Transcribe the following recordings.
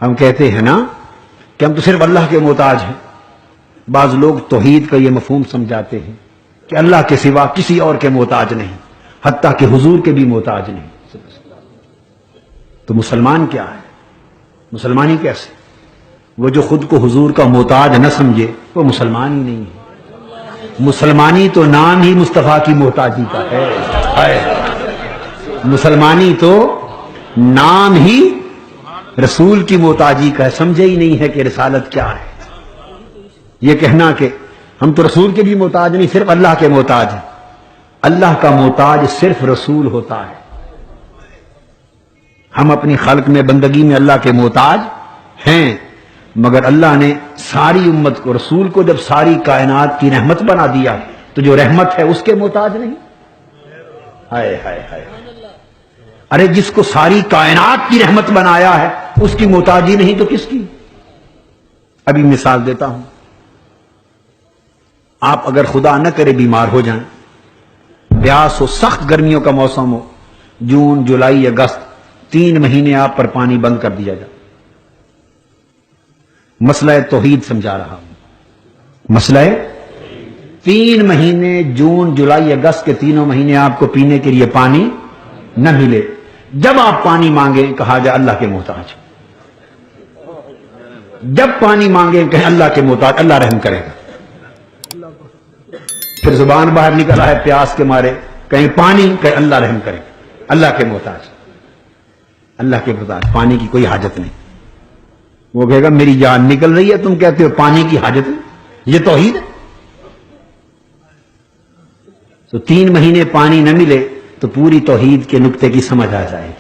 ہم کہتے ہیں نا کہ ہم تو صرف اللہ کے محتاج ہیں. بعض لوگ توحید کا یہ مفہوم سمجھاتے ہیں کہ اللہ کے سوا کسی اور کے محتاج نہیں، حتیٰ کہ حضور کے بھی محتاج نہیں. تو مسلمان کیا ہے؟ مسلمانی کیسے؟ وہ جو خود کو حضور کا محتاج نہ سمجھے وہ مسلمان ہی نہیں ہے. مسلمانی تو نام ہی مصطفیٰ کی محتاجی کا ہے. مسلمانی تو نام ہی رسول کی محتاجی کا ہے. سمجھے ہی نہیں ہے کہ رسالت کیا ہے. یہ کہنا کہ ہم تو رسول کے بھی محتاج نہیں، صرف اللہ کے محتاج ہیں. اللہ کا محتاج صرف رسول ہوتا ہے. ہم اپنی خلق میں بندگی میں اللہ کے محتاج ہیں، مگر اللہ نے ساری امت کو، رسول کو جب ساری کائنات کی رحمت بنا دیا تو جو رحمت ہے اس کے محتاج نہیں. ہائے ہائے ہائے. ارے جس کو ساری کائنات کی رحمت بنایا ہے اس کی محتاجی نہیں تو کس کی؟ ابھی مثال دیتا ہوں. آپ اگر خدا نہ کرے بیمار ہو جائیں، پیاس ہو، سخت گرمیوں کا موسم ہو، جون جولائی اگست، 3 مہینے آپ پر پانی بند کر دیا جائے. مسئلہ توحید سمجھا رہا ہوں. مسئلہ 3 مہینے جون جولائی اگست کے تینوں مہینے آپ کو پینے کے لیے پانی نہ ملے. جب آپ پانی مانگیں کہا جائے اللہ کے محتاج. جب پانی مانگیں کہیں اللہ کے محتاج، اللہ رحم کرے گا. پھر زبان باہر نکلا ہے پیاس کے مارے، کہیں پانی، کہیں اللہ رحم کرے گا. اللہ کے محتاج، اللہ کے محتاج. پانی کی کوئی حاجت نہیں. وہ کہے گا میری جان نکل رہی ہے، تم کہتے ہو پانی کی حاجت نہیں. یہ توحید ہے. تو 3 مہینے پانی نہ ملے تو پوری توحید کے نقطے کی سمجھ آ جائے گی.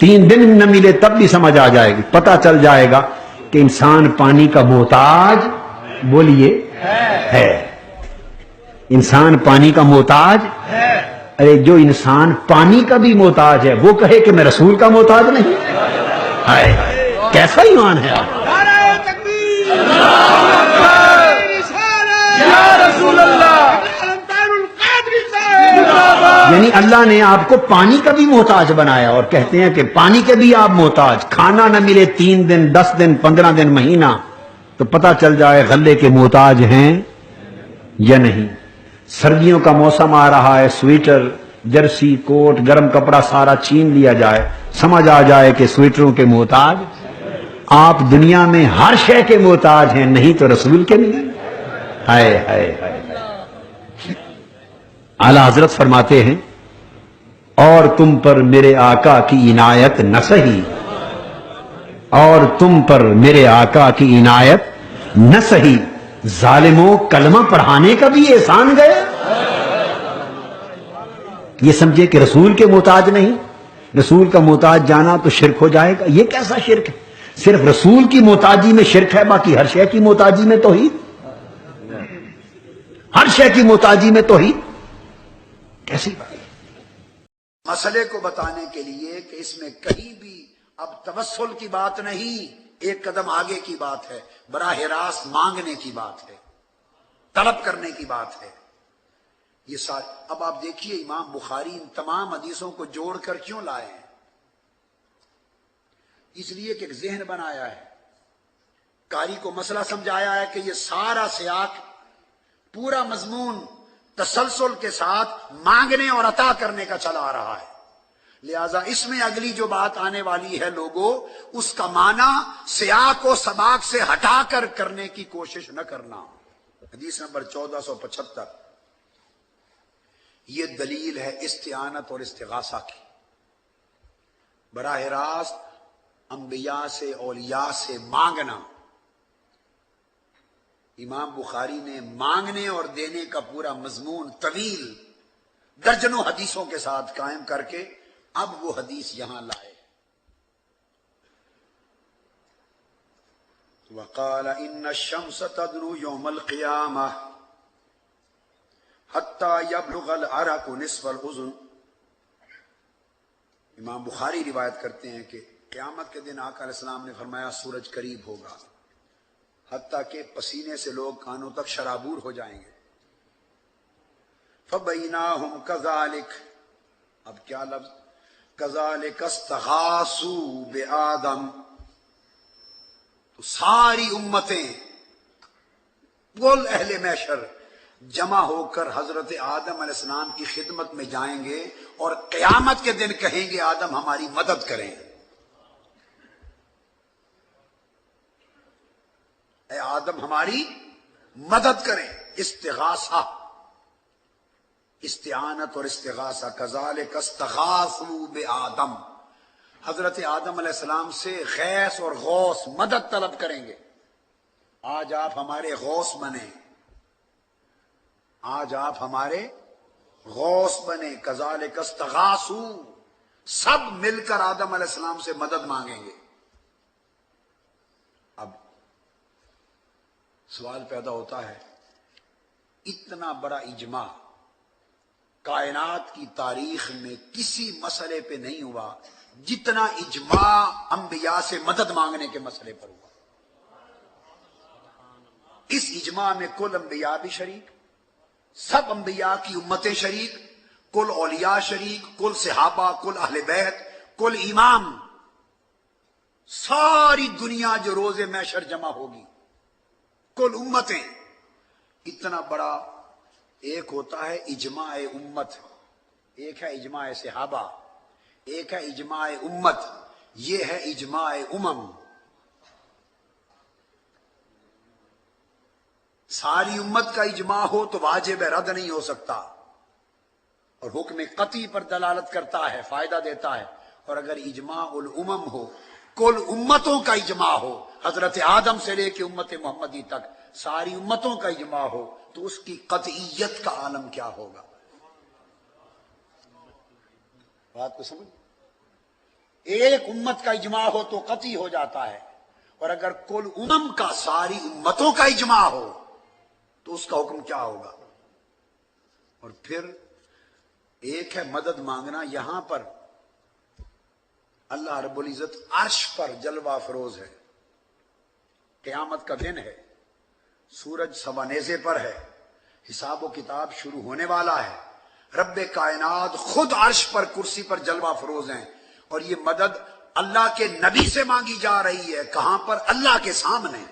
3 دن نہ ملے تب بھی سمجھ آ جائے گی. پتہ چل جائے گا کہ انسان پانی کا محتاج، بولیے، ہے. انسان پانی کا محتاج ہے. ارے جو انسان پانی کا بھی محتاج ہے وہ کہے کہ میں رسول کا محتاج نہیں. ہائے کیسا ایمان ہے آپ. یعنی اللہ نے آپ کو پانی کا بھی محتاج بنایا اور کہتے ہیں کہ پانی کے بھی آپ محتاج. کھانا نہ ملے 3 دن، 10 دن، 15 دن، مہینہ، تو پتہ چل جائے غلے کے محتاج ہیں یا نہیں. سردیوں کا موسم آ رہا ہے، سویٹر، جرسی، کوٹ، گرم کپڑا سارا چھین لیا جائے، سمجھ آ جائے کہ سویٹروں کے محتاج. آپ دنیا میں ہر شے کے محتاج ہیں، نہیں تو رسول کے نہیں. ہائے ہائے ہائے. اعلیٰ حضرت فرماتے ہیں اور تم پر میرے آقا کی عنایت نہ سہی، اور تم پر میرے آقا کی عنایت نہ سہی، ظالموں کلمہ پڑھانے کا بھی احسان گئے. یہ سمجھے کہ رسول کے محتاج نہیں. رسول کا محتاج جانا تو شرک ہو جائے گا. یہ کیسا شرک ہے؟ صرف رسول کی محتاجی میں شرک ہے، باقی ہر شے کی محتاجی میں توحید. ہر شے کی محتاجی میں توحید. کیسی بات؟ مسئلے کو بتانے کے لیے کہ اس میں کہیں بھی اب توسل کی بات نہیں، ایک قدم آگے کی بات ہے. براہ راست مانگنے کی بات ہے، طلب کرنے کی بات ہے. یہ سارے اب آپ دیکھیے امام بخاری ان تمام حدیثوں کو جوڑ کر کیوں لائے ہیں؟ اس لیے کہ ایک ذہن بنایا ہے، قاری کو مسئلہ سمجھایا ہے کہ یہ سارا سیاق، پورا مضمون تسلسل کے ساتھ مانگنے اور عطا کرنے کا چلا آ رہا ہے. لہذا اس میں اگلی جو بات آنے والی ہے لوگوں، اس کا معنی سیاق و سباق سے ہٹا کر کرنے کی کوشش نہ کرنا. حدیث نمبر 1475، یہ دلیل ہے استعانت اور استغاثہ کی. براہ راست انبیاء سے، اولیاء سے مانگنا. امام بخاری نے مانگنے اور دینے کا پورا مضمون طویل درجنوں حدیثوں کے ساتھ قائم کر کے اب وہ حدیث یہاں لائے. وقال ان الشمس تدنو یوم القیامہ حتی یبلغ العرق نصف الاذن. امام بخاری روایت کرتے ہیں کہ قیامت کے دن آقا علیہ السلام نے فرمایا سورج قریب ہوگا، حتیٰ کہ پسینے سے لوگ کانوں تک شرابور ہو جائیں گے. فَبَيْنَاهُمْ كَذَلِكَ، اب کیا لفظ، کذالک استغاثوا بآدم، تو ساری امتیں کل اہل محشر جمع ہو کر حضرت آدم علیہ السلام کی خدمت میں جائیں گے اور قیامت کے دن کہیں گے آدم ہماری مدد کریں، اے آدم ہماری مدد کریں۔ استغاثہ، استعانت اور استغاثہ، کذالک استغاثوا بآدم، حضرت آدم علیہ السلام سے غیث اور غوث مدد طلب کریں گے، آج آپ ہمارے غوث بنیں، آج آپ ہمارے غوث بنیں۔ کذالک استغاثوا، سب مل کر آدم علیہ السلام سے مدد مانگیں گے۔ اب سوال پیدا ہوتا ہے، اتنا بڑا اجماع کائنات کی تاریخ میں کسی مسئلے پہ نہیں ہوا جتنا اجماع انبیاء سے مدد مانگنے کے مسئلے پر ہوا۔ اس اجماع میں کل انبیاء بھی شریک، سب انبیاء کی امتیں شریک، کل اولیاء شریک، کل صحابہ، کل اہل بیت، کل امام، ساری دنیا جو روز محشر جمع ہوگی، کل امتیں۔ اتنا بڑا ایک ہوتا ہے اجماع امت، ایک ہے اجماع صحابہ، ایک ہے اجماع امت، یہ ہے اجماع امم۔ ساری امت کا اجماع ہو تو واجب رد نہیں ہو سکتا، اور حکم قطعی پر دلالت کرتا ہے، فائدہ دیتا ہے۔ اور اگر اجماع الامم ہو، کل امتوں کا اجماع ہو، حضرت آدم سے لے کے امت محمدی تک ساری امتوں کا اجماع ہو، تو اس کی قطعیت کا عالم کیا ہوگا؟ بات کو سمجھ؟ ایک امت کا اجماع ہو تو قطعی ہو جاتا ہے، اور اگر کل امم کا، ساری امتوں کا اجماع ہو تو اس کا حکم کیا ہوگا؟ اور پھر ایک ہے مدد مانگنا، یہاں پر اللہ رب العزت عرش پر جلوہ افروز ہے، قیامت کا دن ہے، سورج سوا نیزے پر ہے، حساب و کتاب شروع ہونے والا ہے، رب کائنات خود عرش پر کرسی پر جلوہ افروز ہیں، اور یہ مدد اللہ کے نبی سے مانگی جا رہی ہے۔ کہاں پر؟ اللہ کے سامنے۔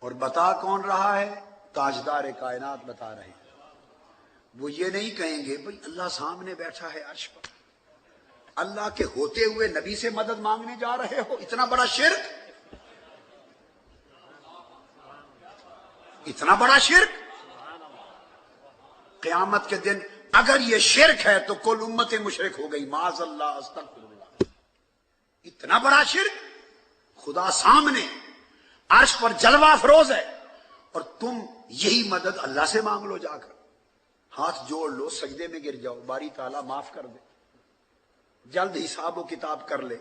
اور بتا کون رہا ہے؟ تاجدار کائنات بتا رہے ہیں۔ وہ یہ نہیں کہیں گے بھئی اللہ سامنے بیٹھا ہے عرش پر، اللہ کے ہوتے ہوئے نبی سے مدد مانگنے جا رہے ہو، اتنا بڑا شرک، اتنا بڑا شرک۔ قیامت کے دن اگر یہ شرک ہے تو کل امت مشرک ہو گئی، معاذ اللہ، استغفر اللہ۔ اتنا بڑا شرک، خدا سامنے عرش پر جلوہ افروز ہے، اور تم یہی مدد اللہ سے مانگ لو، جا کر ہاتھ جوڑ لو، سجدے میں گر جاؤ، باری تعالیٰ معاف کر دے، جلد حساب و کتاب کر لے،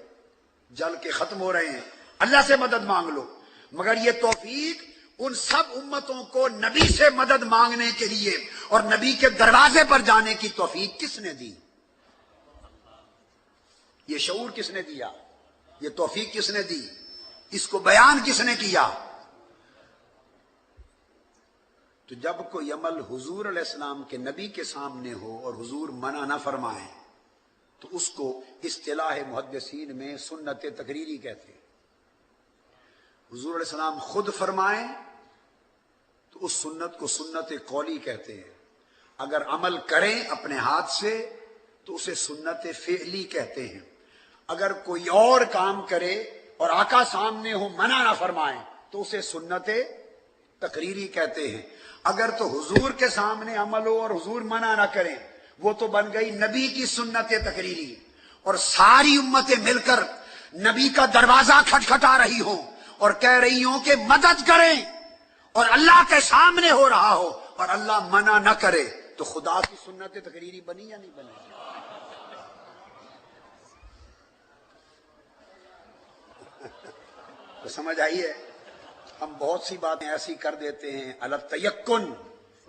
جل کے ختم ہو رہے ہیں، اللہ سے مدد مانگ لو۔ مگر یہ توفیق ان سب امتوں کو نبی سے مدد مانگنے کے لیے اور نبی کے دروازے پر جانے کی توفیق کس نے دی؟ یہ شعور کس نے دیا؟ یہ توفیق کس نے دی؟ اس کو بیان کس نے کیا؟ تو جب کوئی عمل حضور علیہ السلام کے نبی کے سامنے ہو اور حضور منع نہ فرمائیں تو اس کو اصطلاح محدثین میں سنت تقریری کہتے ہیں۔ حضور علیہ السلام خود فرمائیں تو اس سنت کو سنت قولی کہتے ہیں، اگر عمل کریں اپنے ہاتھ سے تو اسے سنت فعلی کہتے ہیں، اگر کوئی اور کام کرے اور آقا سامنے ہو منع نہ فرمائیں تو اسے سنت تقریری کہتے ہیں۔ اگر تو حضور کے سامنے عمل ہو اور حضور منع نہ کریں وہ تو بن گئی نبی کی سنت تقریری، اور ساری امتیں مل کر نبی کا دروازہ کھٹکھٹا رہی ہوں اور کہہ رہی ہوں کہ مدد کریں، اور اللہ کے سامنے ہو رہا ہو اور اللہ منع نہ کرے، تو خدا کی سنت تقریری بنی یا نہیں بنی؟ تو سمجھ آئیے، ہم بہت سی باتیں ایسی کر دیتے ہیں الگ تیقن،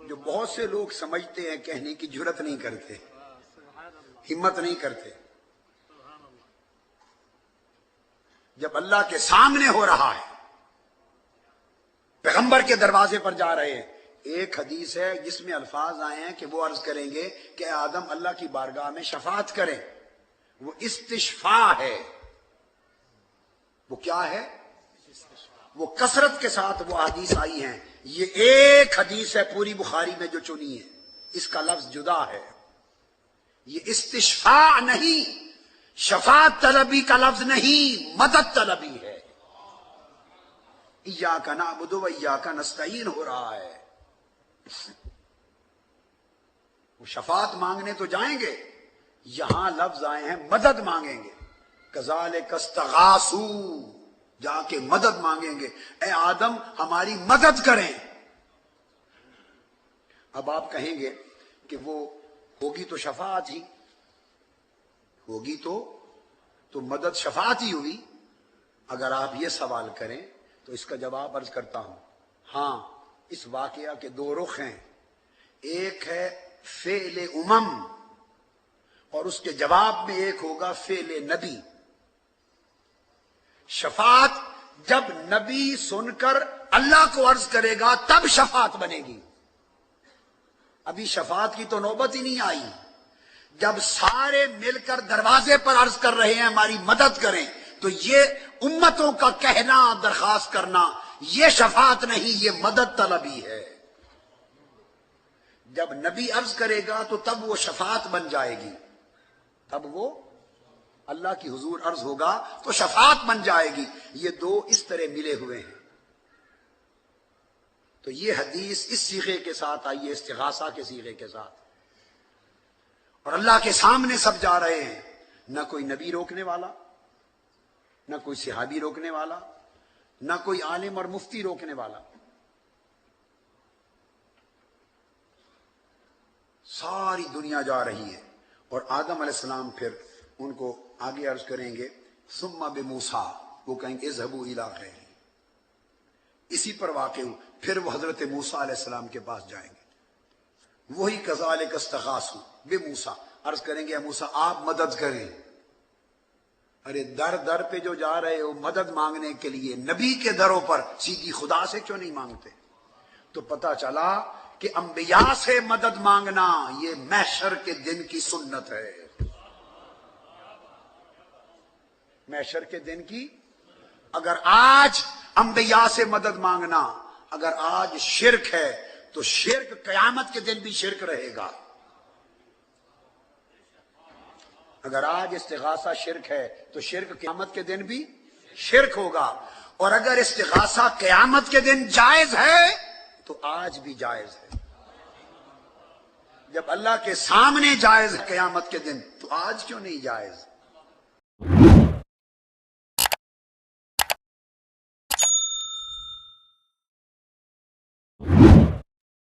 جو بہت سے لوگ سمجھتے ہیں، کہنے کی جرت نہیں کرتے، ہمت نہیں کرتے۔ جب اللہ کے سامنے ہو رہا ہے، پیغمبر کے دروازے پر جا رہے ہیں، ایک حدیث ہے جس میں الفاظ آئے ہیں کہ وہ عرض کریں گے کہ اے آدم اللہ کی بارگاہ میں شفاعت کریں، وہ استشفاء ہے۔ وہ کیا ہے؟ وہ کثرت کے ساتھ وہ حدیث آئی ہیں۔ یہ ایک حدیث ہے پوری بخاری میں جو چنی ہے، اس کا لفظ جدا ہے۔ یہ استشفاء نہیں، شفاعت طلبی کا لفظ نہیں، مدد طلبی ہے۔ ایاک نعبد و ایاک نستعین ہو رہا ہے۔ وہ شفاعت مانگنے تو جائیں گے، یہاں لفظ آئے ہیں مدد مانگیں گے۔ کذالک استغاثوا، جا کے مدد مانگیں گے، اے آدم ہماری مدد کریں۔ اب آپ کہیں گے کہ وہ ہوگی تو شفاعت ہی ہوگی، تو مدد شفاعت ہی ہوئی۔ اگر آپ یہ سوال کریں تو اس کا جواب عرض کرتا ہوں، ہاں اس واقعہ کے دو رخ ہیں، ایک ہے فعل امم اور اس کے جواب میں ایک ہوگا فعل نبی۔ شفاعت جب نبی سن کر اللہ کو عرض کرے گا تب شفاعت بنے گی۔ ابھی شفاعت کی تو نوبت ہی نہیں آئی۔ جب سارے مل کر دروازے پر عرض کر رہے ہیں ہماری مدد کریں، تو یہ امتوں کا کہنا، درخواست کرنا، یہ شفاعت نہیں، یہ مدد طلبی ہے۔ جب نبی عرض کرے گا تو تب وہ شفاعت بن جائے گی، تب وہ اللہ کی حضور عرض ہوگا تو شفاعت بن جائے گی۔ یہ دو اس طرح ملے ہوئے ہیں۔ تو یہ حدیث اس صیغے کے ساتھ آئی ہے، استغاثہ کے صیغے کے ساتھ، اور اللہ کے سامنے سب جا رہے ہیں، نہ کوئی نبی روکنے والا، نہ کوئی صحابی روکنے والا، نہ کوئی عالم اور مفتی روکنے والا۔ ساری دنیا جا رہی ہے، اور آدم علیہ السلام پھر ان کو آگے عرض کریں گے ثم بموسیٰ، وہ کہیں گے اذهبوا الی غیرہ، اسی پر واقع ہوں، پھر وہ حضرت موسیٰ علیہ السلام کے پاس جائیں گے، وہی کذالک استغاثوا بموسیٰ، عرض کریں گے موسیٰ آپ مدد کریں۔ ارے در در پہ جو جا رہے ہو مدد مانگنے کے لیے، نبی کے دروں پر سیدھی خدا سے کیوں نہیں مانگتے؟ تو پتہ چلا کہ انبیاء سے مدد مانگنا یہ محشر کے دن کی سنت ہے۔ محشر کے دن کی، اگر آج انبیاء سے مدد مانگنا اگر آج شرک ہے تو شرک قیامت کے دن بھی شرک رہے گا۔ اگر آج استغاثہ شرک ہے تو شرک قیامت کے دن بھی شرک ہوگا، اور اگر استغاثہ قیامت کے دن جائز ہے تو آج بھی جائز ہے۔ جب اللہ کے سامنے جائز ہے قیامت کے دن، تو آج کیوں نہیں جائز؟